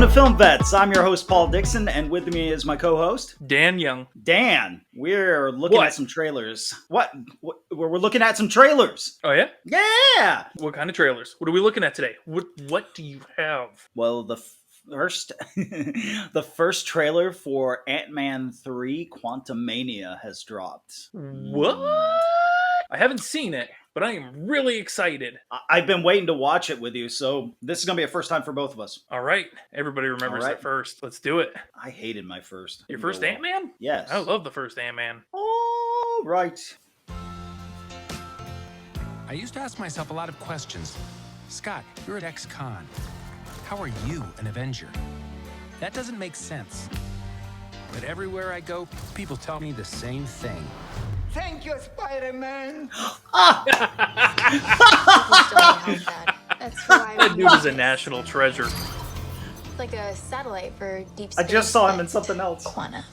to Film Vets. I'm your host, Paul Dixon, and with me is my co-host, Dan Young. Dan. We're looking at some trailers. We're looking at some trailers. Oh, yeah? Yeah! What kind of trailers? What are we looking at today? What do you have? Well, the first the first trailer for Ant-Man 3 Quantumania has dropped. What? I haven't seen it, but I am really excited. I've been waiting to watch it with you, so this is going to be a first time for both of us. All right. Everybody remembers their first. Let's do it. I hated my first. Your first Ant-Man? Yes. I love the first Ant-Man. All right. I used to ask myself a lot of questions. Scott, you're at ex-con. How are you an Avenger? That doesn't make sense. But everywhere I go, people tell me the same thing. Thank you, Spider-Man. That's why That dude is a national treasure. like a satellite for deep I space. just saw him in something else. Quanta.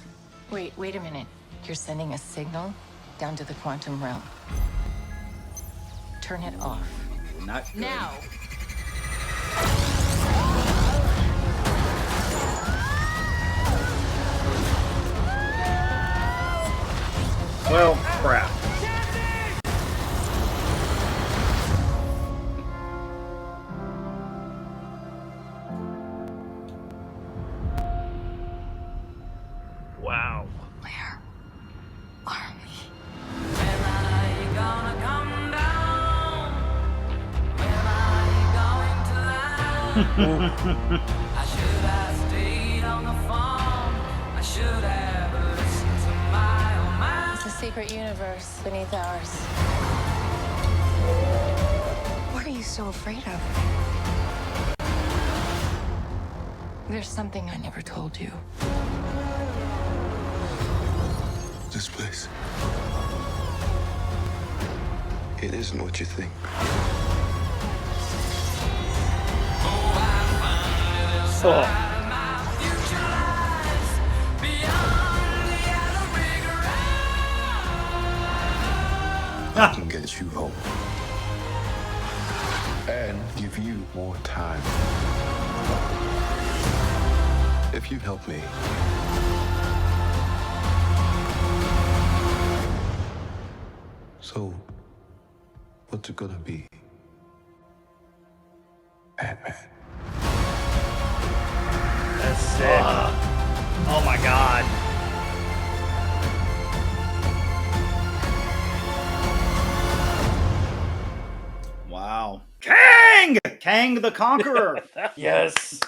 Wait a minute. You're sending a signal down to the quantum realm. Turn it off. Not good. Now! Well, crap. Wow. Where are we? It's a secret universe beneath ours. What are you so afraid of? There's something I never told you. This place. It isn't what you think. Oh. I can get you home. And give you more time. If you help me. So, what's it gonna be? Ant-Man. That's sick. Oh my god. Wow. Kang the Conqueror. Yes.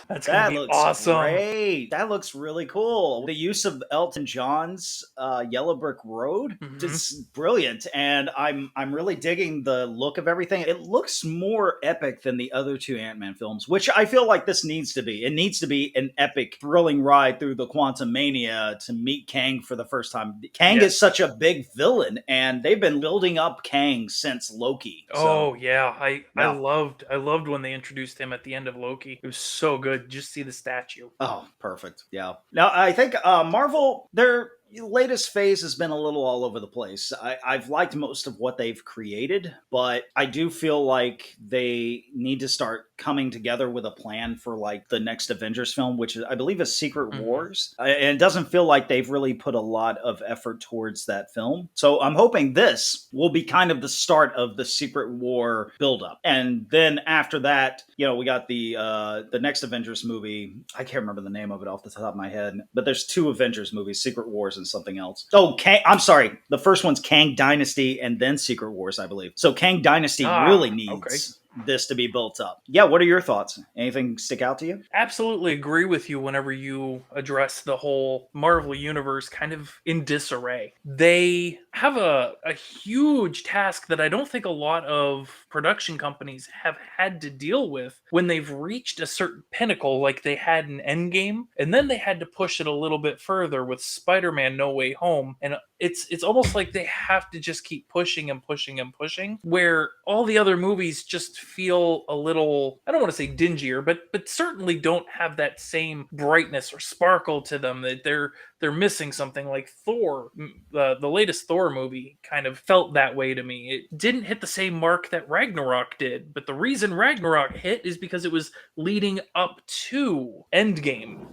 That's That gonna be looks awesome. great. That looks really cool. The use of Elton John's Yellow Brick Road is brilliant, and I'm really digging the look of everything. It looks more epic than the other two Ant-Man films, which I feel like this needs to be. It needs to be an epic, thrilling ride through the Quantumania to meet Kang for the first time. Kang is such a big villain, and they've been building up Kang since Loki. Oh yeah, I loved when they introduced him at the end of Loki. It was so good. Just see the statue. Oh, perfect. Yeah. Now, I think Marvel, their latest phase has been a little all over the place. I've liked most of what they've created, but I do feel like they need to start coming together with a plan for like the next Avengers film, which I believe is Secret Wars. And it doesn't feel like they've really put a lot of effort towards that film. So I'm hoping this will be kind of the start of the Secret War buildup. And then after that, we got the next Avengers movie. I can't remember the name of it off the top of my head, but there's two Avengers movies, Secret Wars and something else. Oh, I'm sorry. The first one's Kang Dynasty and then Secret Wars, I believe. So Kang Dynasty really needs this to be built up. Yeah, what are your thoughts? Anything stick out to you? Absolutely agree with you whenever you address the whole Marvel universe kind of in disarray. They have a huge task that I don't think a lot of production companies have had to deal with when they've reached a certain pinnacle like they had in Endgame, and then they had to push it a little bit further with Spider-Man No Way Home, and it's almost like they have to just keep pushing and pushing and pushing, where all the other movies just feel a little, I don't want to say dingier, but certainly don't have that same brightness or sparkle to them, that they're missing something. Like Thor, the latest Thor movie kind of felt that way to me. It didn't hit the same mark that Ragnarok did, but the reason Ragnarok hit is because it was leading up to Endgame.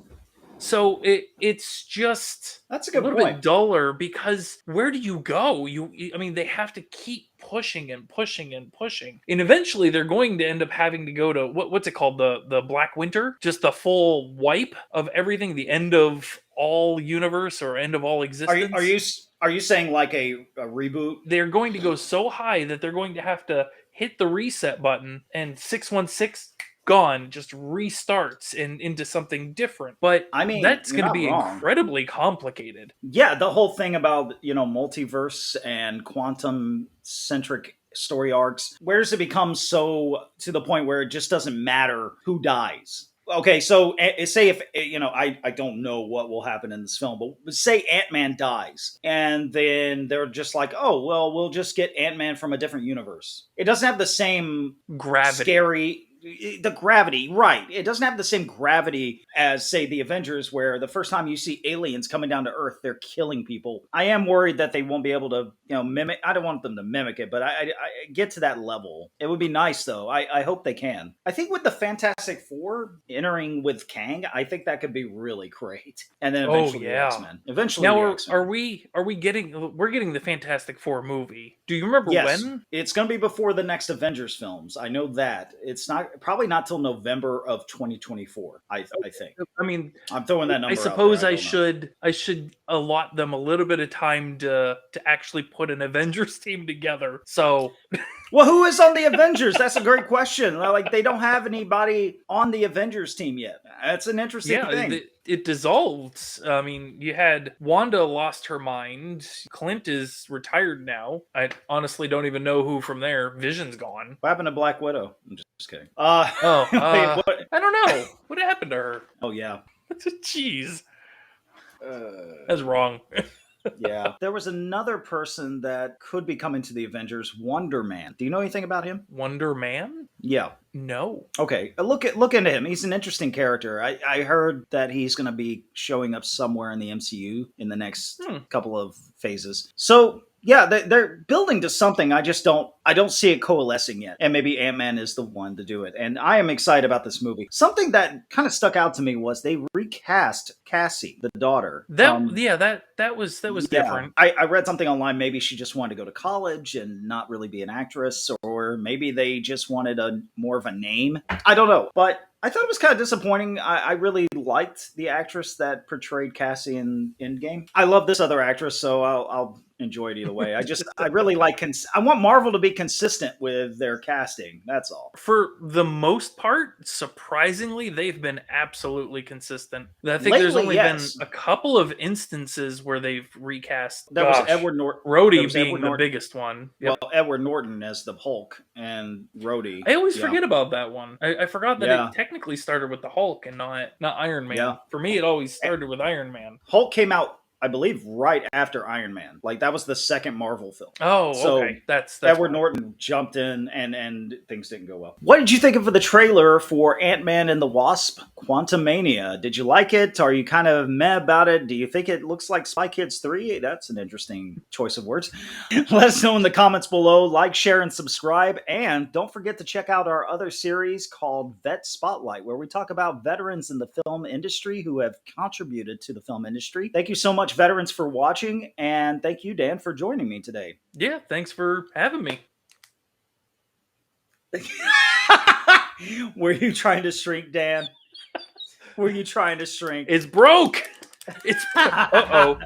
So it's just That's a good little point. bit duller, because where do you go? I mean, they have to keep pushing and pushing and pushing, and eventually they're going to end up having to go to what's it called, the Black Winter, just the full wipe of everything, the end of all universe or end of all existence. Are you saying like a reboot? They're going to go so high that they're going to have to hit the reset button, and 616 gone, just restarts and into something different. But I mean, that's you're going to not be wrong. incredibly complicated. Yeah, the whole thing about, multiverse and quantum centric story arcs. Where does it become so to the point where it just doesn't matter who dies? Okay, so say if I don't know what will happen in this film, but say Ant-Man dies, and then they're just like, oh well, we'll just get Ant-Man from a different universe. It doesn't have the same Gravity. scary. The gravity, right. It doesn't have the same gravity as, say, the Avengers, where the first time you see aliens coming down to Earth, they're killing people. I am worried that they won't be able to, mimic. I don't want them to mimic it, but I get to that level. It would be nice, though. I hope they can. I think with the Fantastic Four entering with Kang, I think that could be really great. And then eventually the X-Men. Eventually now the X-Men. are we getting, we're getting the Fantastic Four movie? Do you remember when? It's going to be before the next Avengers films. I know that. It's probably not till November of 2024. I think. I mean, I'm throwing that number. I suppose I should allot them a little bit of time to actually put an Avengers team together. So, well, who is on the Avengers? That's a great question. Like, they don't have anybody on the Avengers team yet. That's an interesting thing. It dissolved. I mean, you had Wanda lost her mind. Clint is retired now. I honestly don't even know who from there. Vision's gone. What happened to Black Widow? I'm just kidding. I don't know. What happened to her? Oh, yeah. Jeez. That's wrong. Yeah. There was another person that could be coming to the Avengers, Wonder Man. Do you know anything about him? Wonder Man? Yeah. No. Okay. Look into him. He's an interesting character. I heard that he's going to be showing up somewhere in the MCU in the next couple of phases. So, yeah, they're building to something. I don't see it coalescing yet. And maybe Ant-Man is the one to do it. And I am excited about this movie. Something that kind of stuck out to me was they recast Cassie, the daughter. That was different. I read something online. Maybe she just wanted to go to college and not really be an actress, or maybe they just wanted more of a name. I don't know. But I thought it was kind of disappointing. I really liked the actress that portrayed Cassie in Endgame. I love this other actress, so I'll enjoy it either way. I really like. I want Marvel to be consistent with their casting. That's all. For the most part, surprisingly, they've been absolutely consistent. I think Lately, there's only been a couple of instances where they've recast. There was Edward Norton. Rhodey being the biggest one. Yep. Well, Edward Norton as the Hulk and Rhodey. I always forget about that one. I forgot that it technically started with the Hulk and not Iron Man. Yeah. For me, it always started with Iron Man. Hulk came out, I believe, right after Iron Man. Like, that was the second Marvel film. Oh, so okay. That's Edward Norton jumped in, and things didn't go well. What did you think of the trailer for Ant-Man and the Wasp: Quantumania? Did you like it? Are you kind of meh about it? Do you think it looks like Spy Kids 3? That's an interesting choice of words. Let us know in the comments below. Like, share, and subscribe. And don't forget to check out our other series called Vet Spotlight, where we talk about veterans in the film industry who have contributed to the film industry. Thank you so much, veterans, for watching, and thank you, Dan, for joining me today. Yeah, thanks for having me. Were you trying to shrink, Dan? Were you trying to shrink? It's broke. It's uh-oh.